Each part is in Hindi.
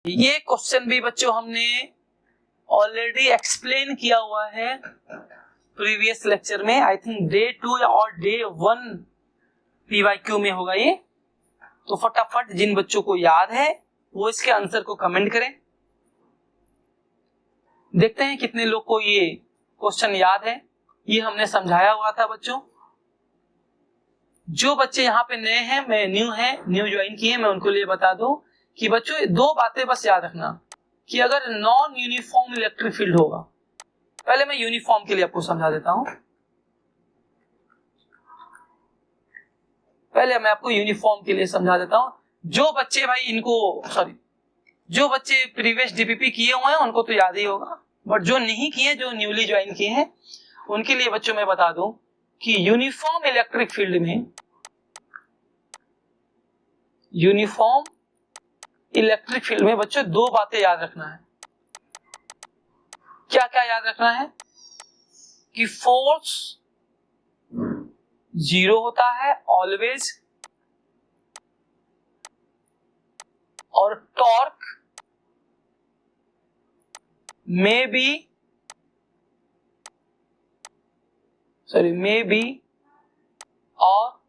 ये क्वेश्चन भी बच्चों हमने ऑलरेडी एक्सप्लेन किया हुआ है प्रीवियस लेक्चर में, आई थिंक डे 2 और डे 1 PYQ में होगा ये। तो फटाफट जिन बच्चों को याद है वो इसके आंसर को कमेंट करें। देखते हैं कितने लोग को ये क्वेश्चन याद है। ये हमने समझाया हुआ था बच्चों। जो बच्चे यहाँ पे नए हैं, मैं न्यू ज्वाइन किए, मैं उनको लिए बता दूं कि बच्चों दो बातें बस याद रखना कि अगर नॉन यूनिफॉर्म इलेक्ट्रिक फील्ड होगा, पहले मैं यूनिफॉर्म के लिए आपको समझा देता हूं। पहले मैं आपको यूनिफॉर्म के लिए समझा देता हूं। जो बच्चे जो बच्चे प्रीवियस DPP किए हुए हैं उनको तो याद ही होगा, बट जो नहीं किए, जो न्यूली ज्वाइन किए हैं, उनके लिए बच्चों मैं बता दूं कि यूनिफॉर्म इलेक्ट्रिक फील्ड में बच्चों दो बातें याद रखना है। क्या क्या याद रखना है कि फोर्स 0 होता है ऑलवेज, और टॉर्क मे बी और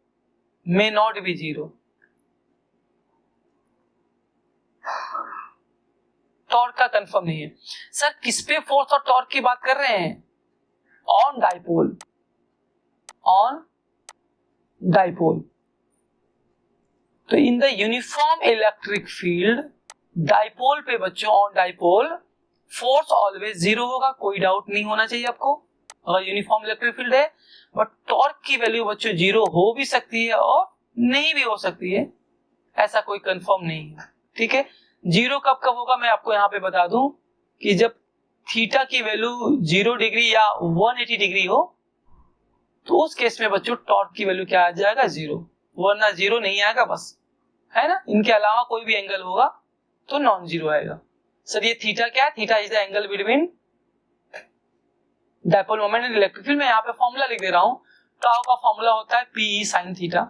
मे नॉट बी 0। टॉर्क का कंफर्म नहीं है। सर किस पे फोर्स और टॉर्क की बात कर रहे हैं? On dipole. तो in the uniform electric field dipole पे बच्चों, ऑन डाइपोल फोर्स ऑलवेज 0 होगा, कोई डाउट नहीं होना चाहिए आपको अगर यूनिफॉर्म इलेक्ट्रिक फील्ड है। बट टॉर्क की वैल्यू बच्चों 0 हो भी सकती है और नहीं भी हो सकती है, ऐसा कोई कंफर्म नहीं है। ठीक है, 0 कब कब होगा मैं आपको यहाँ पे बता दूं कि जब थीटा की वैल्यू 0 डिग्री या 180 डिग्री हो, तो उस केस में बच्चों टॉर्क की वैल्यू क्या आ जाएगा? 0, वरना 0 नहीं आएगा बस, है ना। इनके अलावा कोई भी एंगल होगा तो नॉन 0 आएगा। सर ये थीटा क्या है? Theta is the angle between dipole moment and electric field. मैं यहाँ पे फॉर्मूला लिख दे रहा हूँ। टाउ का फॉर्मूला होता है PE sin थीटा।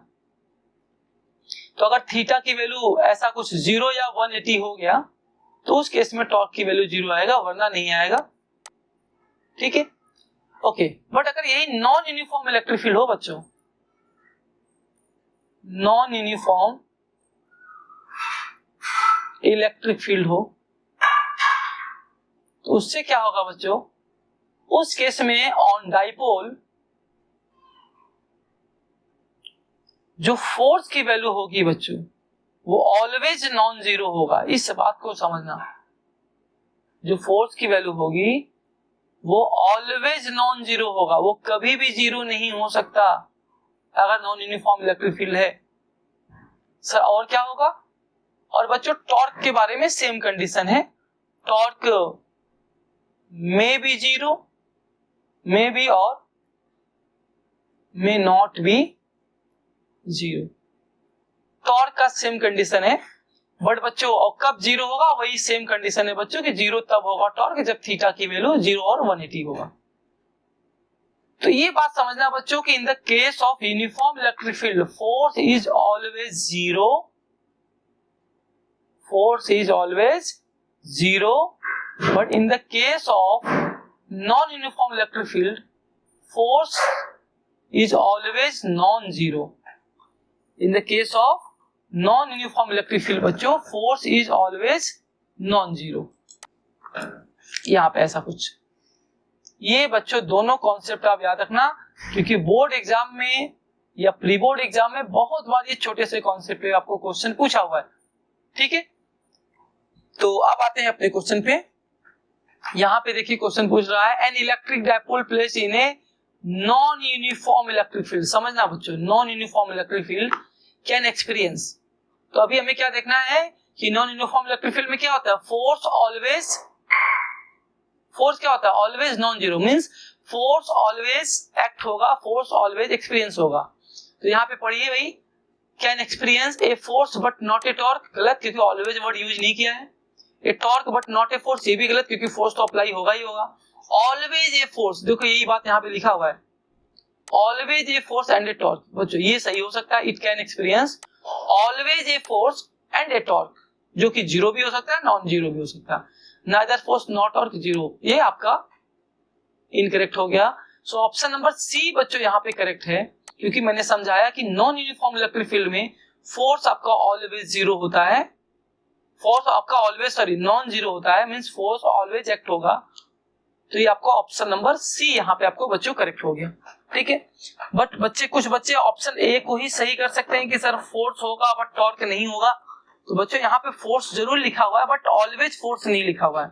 तो अगर थीटा की वैल्यू ऐसा कुछ 0 या 180 हो गया तो उस केस में टॉर्क की वैल्यू 0 आएगा, वरना नहीं आएगा। ठीक है, ओके। बट अगर यही नॉन यूनिफॉर्म इलेक्ट्रिक फील्ड हो बच्चों, नॉन यूनिफॉर्म इलेक्ट्रिक फील्ड हो, तो उससे क्या होगा बच्चों? उस केस में ऑन डाइपोल जो फोर्स की वैल्यू होगी बच्चों वो ऑलवेज नॉन 0 होगा। इस बात को समझना, जो फोर्स की वैल्यू होगी वो ऑलवेज नॉन 0 होगा, वो कभी भी 0 नहीं हो सकता अगर नॉन यूनिफॉर्म इलेक्ट्रिक फील्ड है। सर और क्या होगा? और बच्चों टॉर्क के बारे में सेम कंडीशन है। Torque may be 0, may be और मे नॉट बी 0। टॉर्क का सेम कंडीशन है। बट बच्चों कब 0 होगा? वही सेम कंडीशन है बच्चों कि 0 तब होगा टॉर्क जब थीटा की वैल्यू 0 और 180 होगा। तो ये बात समझना बच्चों कि in the case of uniform electric field force is always 0, force is always 0, but in the case of non-uniform electric field force is always non-zero. In the case of non-uniform electric field बच्चों force is always non-zero। यहाँ पे ऐसा कुछ, ये बच्चों दोनों कॉन्सेप्ट आप याद रखना, क्योंकि बोर्ड एग्जाम में या प्री बोर्ड एग्जाम में बहुत बार ये छोटे से कॉन्सेप्ट पे आपको क्वेश्चन पूछा हुआ है। ठीक है, तो अब आते हैं अपने क्वेश्चन पे। यहाँ पे देखिए क्वेश्चन पूछ रहा है an electric dipole place in a non uniform electric field. समझना बच्चों, non uniform electric field can experience. तो अभी हमें क्या देखना है कि नॉन यूनिफॉर्म इलेक्ट्रिक फील्ड में क्या होता है? फोर्स क्या होता है? Always non 0, means force always act होगा, फोर्स ऑलवेज एक्सपीरियंस होगा। तो यहाँ पे पढ़िए भाई, can experience a force but not a torque. गलत, क्योंकि ऑलवेज वर्ड यूज नहीं किया है। A torque but not a force, ये भी गलत, क्योंकि फोर्स तो अप्लाई होगा ही होगा। ऑलवेज ए फोर्स, देखो यही बात यहाँ पे लिखा हुआ है, always a force and A torque. बच्चों ये सही हो सकता है, it can experience always a force and A torque. जो कि जीरो भी हो सकता है, नॉन जीरो भी हो सकता है। नाइदर फोर्स नॉट और जीरो, ये आपका इनकरेक्ट हो गया। सो ऑप्शन नंबर सी बच्चों यहाँ पे करेक्ट है, क्योंकि मैंने समझाया कि नॉन यूनिफॉर्म इलेक्ट्रिक फील्ड में फोर्स आपका ऑलवेज जीरो होता है, फोर्स आपका ऑलवेज सॉरी नॉन जीरो होता है, मींस फोर्स ऑलवेज एक्ट होगा। तो ये आपको ऑप्शन नंबर सी यहाँ पे आपको बच्चों करेक्ट हो गया, ठीक है। बट बच्चे कुछ बच्चे ऑप्शन ए को ही सही कर सकते हैं कि सर फोर्स होगा बट टॉर्क नहीं होगा। तो बच्चों यहाँ पे फोर्स जरूर लिखा हुआ है बट ऑलवेज फोर्स नहीं लिखा हुआ है,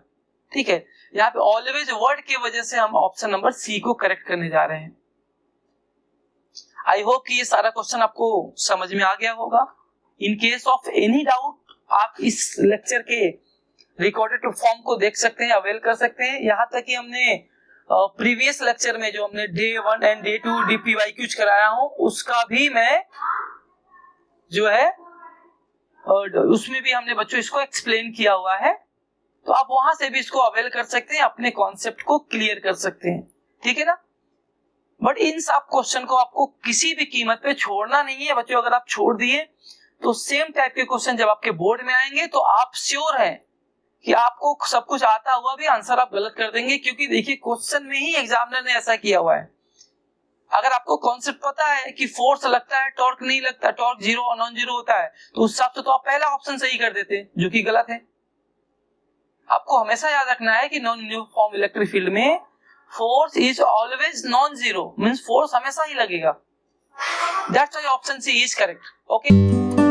ठीक है। यहाँ पे ऑलवेज वर्ड की वजह से हम ऑप्शन नंबर सी को करेक्ट करने जा रहे हैं। आई होप कि ये सारा क्वेश्चन आपको समझ में आ गया होगा। In case of any doubt आप इस लेक्चर के रिकॉर्डेड फॉर्म को देख सकते हैं, अवेल कर सकते हैं। यहाँ तक कि हमने प्रीवियस लेक्चर में जो हमने डे 1 एंड डे 2 DPYQs कराया हूं, उसका भी मैं जो है उसमें भी हमने बच्चों इसको एक्सप्लेन किया हुआ है, तो आप वहां से भी इसको अवेल कर सकते हैं, अपने कॉन्सेप्ट को क्लियर कर सकते हैं, ठीक है ना। बट इन सब क्वेश्चन को आपको किसी भी कीमत पे छोड़ना नहीं है बच्चों। अगर आप छोड़ दिए तो सेम टाइप के क्वेश्चन जब आपके बोर्ड में आएंगे तो आप श्योर हैं कि आपको सब कुछ आता हुआ भी आंसर आप गलत कर देंगे, क्योंकि देखिए क्वेश्चन में ही एग्जामिनर ने ऐसा किया हुआ है। अगर आपको कॉन्सेप्ट पता है कि फोर्स लगता है टॉर्क नहीं लगता, टॉर्क जीरो और नॉन जीरो होता है, तो उस हिसाब से तो आप पहला ऑप्शन सही कर देते, जो कि गलत है। आपको हमेशा याद रखना है कि नॉन यूनिफॉर्म इलेक्ट्रिक फील्ड में force is always non zero, means force हमेशा ही लगेगा। That's why option C is correct. Okay.